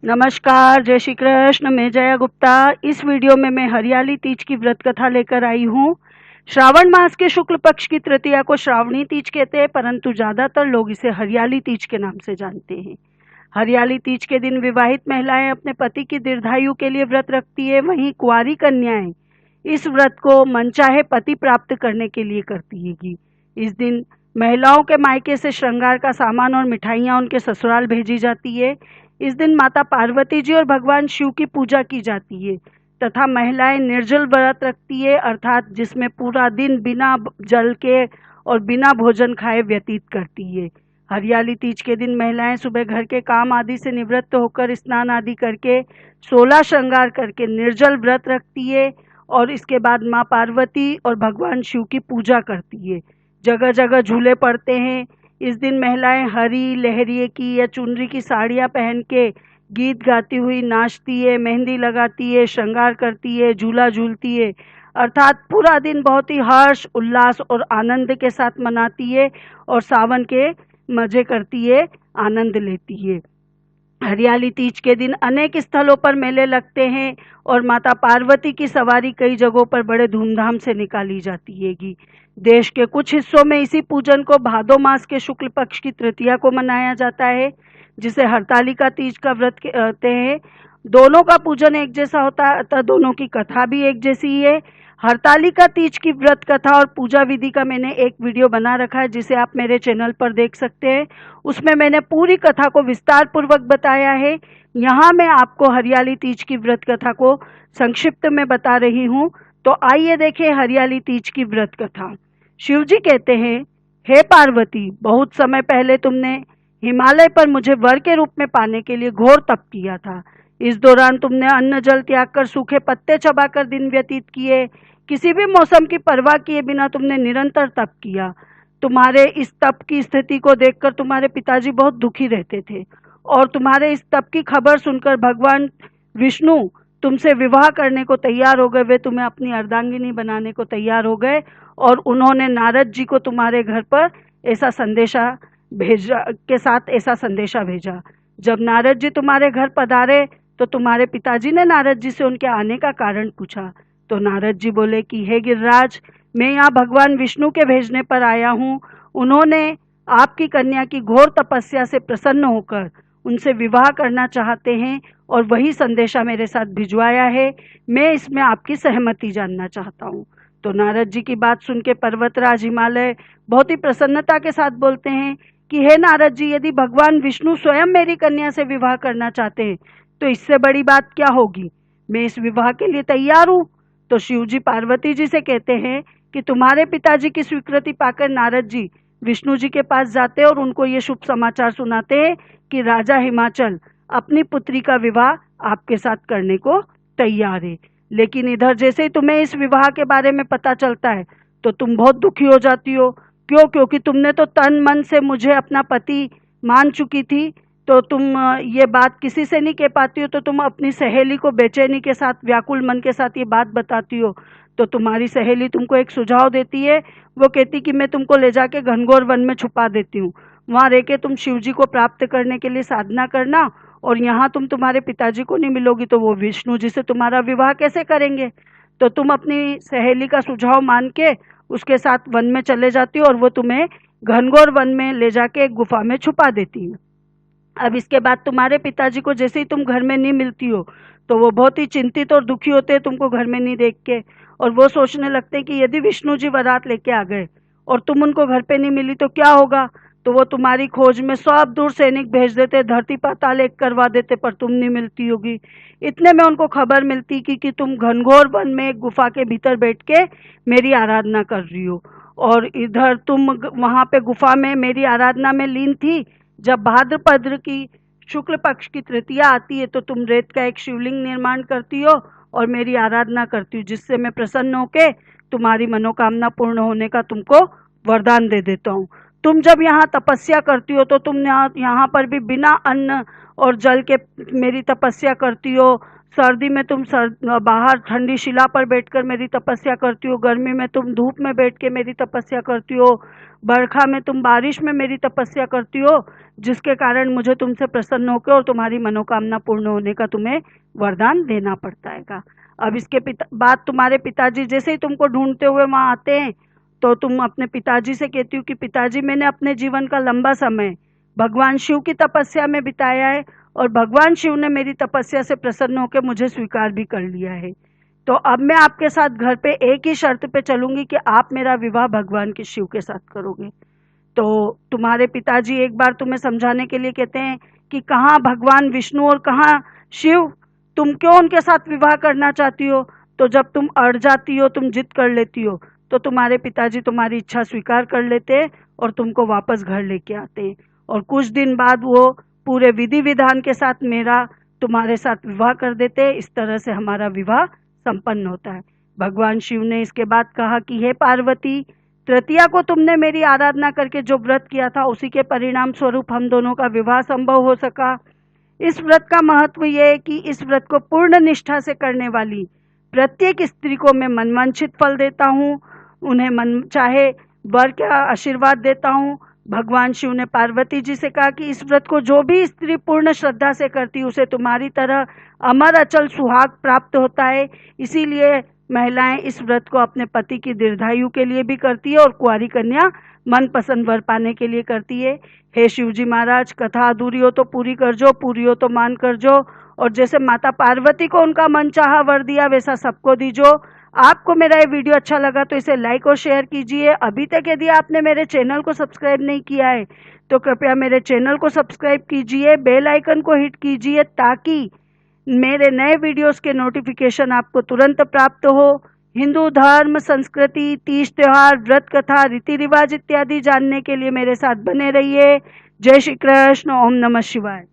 नमस्कार, जय श्री कृष्ण। मैं जया गुप्ता। इस वीडियो में मैं हरियाली तीज की व्रत कथा लेकर आई हूँ। श्रावण मास के शुक्ल पक्ष की तृतीया को श्रावणी तीज कहते हैं, परंतु ज्यादातर लोग इसे हरियाली तीज के नाम से जानते हैं। हरियाली तीज के दिन विवाहित महिलाएं अपने पति की दीर्घायु के लिए व्रत रखती है, वहीं कुंवारी कन्याएं इस व्रत को मनचाहे पति प्राप्त करने के लिए करती है। इस दिन महिलाओं के मायके से श्रृंगार का सामान और मिठाइयां उनके ससुराल भेजी जाती है। इस दिन माता पार्वती जी और भगवान शिव की पूजा की जाती है तथा महिलाएं निर्जल व्रत रखती है, अर्थात जिसमें पूरा दिन बिना जल के और बिना भोजन खाए व्यतीत करती है। हरियाली तीज के दिन महिलाएं सुबह घर के काम आदि से निवृत्त होकर स्नान आदि करके 16 श्रृंगार करके निर्जल व्रत रखती है और इसके बाद माँ पार्वती और भगवान शिव की पूजा करती है। जगह जगह झूले पड़ते हैं। इस दिन महिलाएं हरी लहरिए की या चुनरी की साड़ियां पहन के गीत गाती हुई नाचती है, मेहंदी लगाती है, श्रृंगार करती है, झूला झूलती है, अर्थात पूरा दिन बहुत ही हर्ष उल्लास और आनंद के साथ मनाती है और सावन के मजे करती है, आनंद लेती है। हरियाली तीज के दिन अनेक स्थलों पर मेले लगते हैं और माता पार्वती की सवारी कई जगहों पर बड़े धूमधाम से निकाली जाती है। देश के कुछ हिस्सों में इसी पूजन को भादो मास के शुक्ल पक्ष की तृतीया को मनाया जाता है, जिसे हरतालिका तीज का व्रत कहते हैं। दोनों का पूजन एक जैसा होता है अतः दोनों की कथा भी एक जैसी ही है। हरतालिका तीज की व्रत कथा और पूजा विधि का मैंने एक वीडियो बना रखा है, जिसे आप मेरे चैनल पर देख सकते हैं। उसमें मैंने पूरी कथा को विस्तार पूर्वक बताया है। यहाँ मैं आपको हरियाली तीज की व्रत कथा को संक्षिप्त में बता रही हूँ। तो आइए देखें हरियाली तीज की व्रत कथा। शिव जी कहते हैं, हे पार्वती, बहुत समय पहले तुमने हिमालय पर मुझे वर के रूप में पाने के लिए घोर तप किया था। इस दौरान तुमने अन्न जल त्याग कर सूखे पत्ते चबाकर दिन व्यतीत किए। किसी भी मौसम की परवाह किए बिना तुमने निरंतर तप किया। तुम्हारे इस तप की स्थिति को देखकर तुम्हारे पिताजी बहुत दुखी रहते थे और तुम्हारे इस तप की खबर सुनकर भगवान विष्णु तुमसे विवाह करने को तैयार हो गए। वे तुम्हें अपनी अर्धांगिनी बनाने को तैयार हो गए और उन्होंने नारद जी को तुम्हारे घर पर ऐसा संदेशा भेजा। जब नारद जी तुम्हारे घर पधारे तो तुम्हारे पिताजी ने नारद जी से उनके आने का कारण पूछा। तो नारद जी बोले कि हे गिरिराज, मैं यहाँ भगवान विष्णु के भेजने पर आया हूँ। उन्होंने आपकी कन्या की घोर तपस्या से प्रसन्न होकर उनसे विवाह करना चाहते हैं और वही संदेशा मेरे साथ भिजवाया है। मैं इसमें आपकी सहमति जानना चाहता हूँ। तो नारद जी की बात सुन के पर्वतराज हिमालय बहुत ही प्रसन्नता के साथ बोलते हैं कि हे नारद जी, यदि भगवान विष्णु स्वयं मेरी कन्या से विवाह करना चाहते हैं तो इससे बड़ी बात क्या होगी। मैं इस विवाह के लिए तैयार हूँ। तो शिव जी पार्वती जी से कहते हैं कि तुम्हारे पिताजी की स्वीकृति पाकर नारद जी विष्णु जी के पास जाते हैं और उनको ये शुभ समाचार सुनाते हैं कि राजा हिमाचल अपनी पुत्री का विवाह आपके साथ करने को तैयार है। लेकिन इधर जैसे ही तुम्हें इस विवाह के बारे में पता चलता है तो तुम बहुत दुखी हो जाती हो। क्यों? क्योंकि तुमने तो तन मन से मुझे अपना पति मान चुकी थी। तो तुम ये बात किसी से नहीं कह पाती हो, तो तुम अपनी सहेली को बेचैनी के साथ, व्याकुल मन के साथ ये बात बताती हो। तो तुम्हारी सहेली तुमको एक सुझाव देती है। वो कहती कि मैं तुमको ले जाके घनघोर वन में छुपा देती हूँ, वहाँ रह के तुम शिव जी को प्राप्त करने के लिए साधना करना और यहाँ तुम तुम्हारे पिताजी को नहीं मिलोगी तो वो विष्णु जी से तुम्हारा विवाह कैसे करेंगे। तो तुम अपनी सहेली का सुझाव मान के उसके साथ वन में चले जाती हो और वो तुम्हें घनघोर वन में ले जाके एक गुफा में छुपा देती है। अब इसके बाद तुम्हारे पिताजी को जैसे ही तुम घर में नहीं मिलती हो तो वो बहुत ही चिंतित और दुखी होते हैं तुमको घर में नहीं देख के, और वो सोचने लगते हैं कि यदि विष्णु जी बारात लेके आ गए और तुम उनको घर पे नहीं मिली तो क्या होगा। तो वो तुम्हारी खोज में सब दूर सैनिक भेज देते, धरती पाताल एक करवा देते, पर तुम नहीं मिलती होगी। इतने में उनको खबर मिलती कि तुम घनघोर वन में एक गुफा के भीतर बैठ के मेरी आराधना कर रही हो और इधर तुम वहां पे गुफा में मेरी आराधना में लीन थी। जब भाद्रपद की शुक्ल पक्ष की तृतीया आती है तो तुम रेत का एक शिवलिंग निर्माण करती हो और मेरी आराधना करती हो, जिससे मैं प्रसन्न होके तुम्हारी मनोकामना पूर्ण होने का तुमको वरदान दे देता हूँ। तुम जब यहाँ तपस्या करती हो तो तुम यहाँ पर भी बिना अन्न और जल के मेरी तपस्या करती हो, सर्दी में तुम बाहर ठंडी शिला पर बैठकर मेरी तपस्या करती हो, गर्मी में तुम धूप में बैठ के मेरी तपस्या करती हो, बरखा में तुम बारिश में मेरी तपस्या करती हो, जिसके कारण मुझे तुमसे प्रसन्न होकर और तुम्हारी मनोकामना पूर्ण होने का तुम्हें वरदान देना पड़ता है। अब इसके बाद तुम्हारे पिताजी जैसे ही तुमको ढूंढते हुए वहां आते हैं, तो तुम अपने पिताजी से कहती हो कि पिताजी, मैंने अपने जीवन का लंबा समय भगवान शिव की तपस्या में बिताया है और भगवान शिव ने मेरी तपस्या से प्रसन्न होकर मुझे स्वीकार भी कर लिया है। तो अब मैं आपके साथ घर पे एक ही शर्त पे चलूंगी कि आप मेरा विवाह भगवान के शिव के साथ करोगे। तो तुम्हारे पिताजी एक बार तुम्हें समझाने के लिए कहते हैं कि कहाँ भगवान विष्णु और कहाँ शिव, तुम क्यों उनके साथ विवाह करना चाहती हो? तो जब तुम अड़ जाती हो, तुम जिद कर लेती हो, तो तुम्हारे पिताजी तुम्हारी इच्छा स्वीकार कर लेते हैं और तुमको वापस घर लेके आते हैं। और कुछ दिन बाद वो पूरे विधि विधान के साथ मेरा तुम्हारे साथ विवाह कर देते हैं। इस तरह से हमारा विवाह संपन्न होता है। भगवान शिव ने इसके बाद कहा कि हे पार्वती, तृतीया को तुमने मेरी आराधना करके जो व्रत किया था, उसी के परिणाम स्वरूप हम दोनों का विवाह संभव हो सका। इस व्रत का महत्व यह है कि इस व्रत को पूर्ण निष्ठा से करने वाली प्रत्येक स्त्री को मैं मनवांछित फल देता हूँ, उन्हें मन चाहे वर का आशीर्वाद देता हूँ। भगवान शिव ने पार्वती जी से कहा कि इस व्रत को जो भी स्त्री पूर्ण श्रद्धा से करती, उसे तुम्हारी तरह अमर अचल सुहाग प्राप्त होता है। इसीलिए महिलाएं इस व्रत को अपने पति की दीर्घायु के लिए भी करती है और कुंवारी कन्या मनपसंद वर पाने के लिए करती है। हे शिव जी महाराज, कथा अधूरी हो तो पूरी कर जो, पूरी हो तो मान कर जो, और जैसे माता पार्वती को उनका मनचाहा वर दिया, वैसा सबको दीजो। आपको मेरा ये वीडियो अच्छा लगा तो इसे लाइक और शेयर कीजिए। अभी तक यदि आपने मेरे चैनल को सब्सक्राइब नहीं किया है तो कृपया मेरे चैनल को सब्सक्राइब कीजिए, बेल आइकन को हिट कीजिए, ताकि मेरे नए वीडियोस के नोटिफिकेशन आपको तुरंत प्राप्त हो। हिंदू धर्म, संस्कृति, तीज त्योहार, व्रत कथा, रीति रिवाज इत्यादि जानने के लिए मेरे साथ बने रहिए। जय श्री कृष्ण। ओम नमः शिवाय।